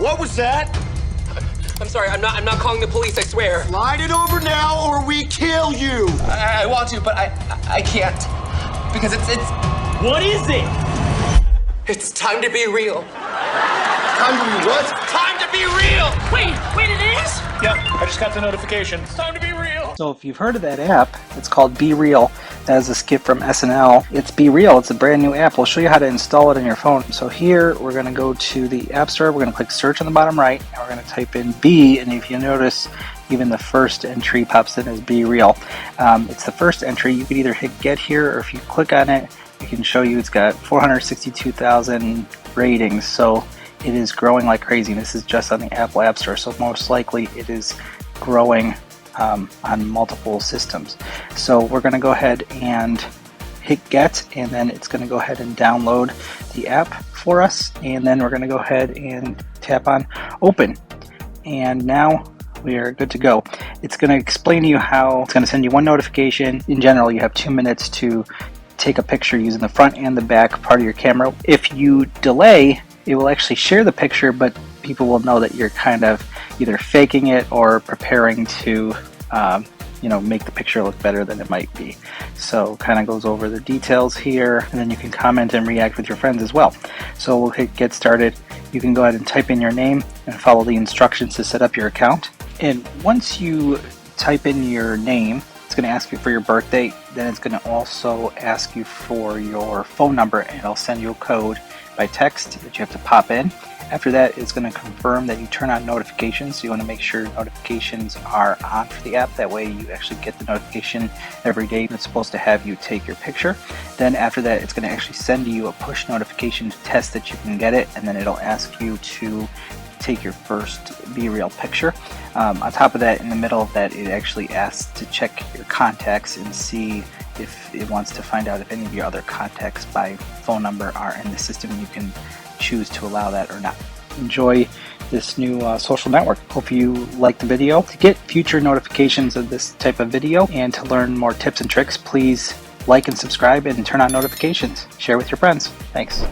What was that? I'm sorry, I'm not calling the police, I swear. Slide it over now or we kill you. I want to, but I can't. Because it's... What is it? It's time to be real. Time to be what? Time to be real! Wait, it is? Yep, I just got the notification. It's time to be real. So if you've heard of that app, it's called BeReal. That is a skit from SNL. It's BeReal. It's a brand new app. We'll show you how to install it on your phone. So here we're going to go to the App Store. We're going to click search on the bottom right, and we're going to type in B. And if you notice, even the first entry pops in as BeReal. It's the first entry. You could either hit get here, or if you click on it, it can show you it's got 462,000 ratings. So it is growing like crazy. This is just on the Apple App Store, so most likely it is growing on multiple systems. So we're going to go ahead and hit get, and then it's going to go ahead and download the app for us, and then we're going to go ahead and tap on open, and now we are good to go. It's going to explain to you how it's going to send you one notification. In general, you have 2 minutes to take a picture using the front and the back part of your camera. If you delay, it will actually share the picture, but people will know that you're kind of either faking it or preparing to make the picture look better than it might be. So kind of goes over the details here, and then you can comment and react with your friends as well. So we'll hit get started. You can go ahead and type in your name and follow the instructions to set up your account. And once you type in your name, it's going to ask you for your birth date. Then it's going to also ask you for your phone number, and it'll send you a code by text that you have to pop in. After that, it's going to confirm that you turn on notifications. So you want to make sure notifications are on for the app. That way you actually get the notification every day that's supposed to have you take your picture. Then after that, it's going to actually send you a push notification to test that you can get it, and then it'll ask you to take your first BeReal picture. On top of that, in the middle of that, it actually asks to check your contacts and see if it wants to find out if any of your other contacts by phone number are in the system, and you can choose to allow that or not. Enjoy this new social network. Hope you like the video. To get future notifications of this type of video and to learn more tips and tricks, please like and subscribe and turn on notifications. Share with your friends. Thanks.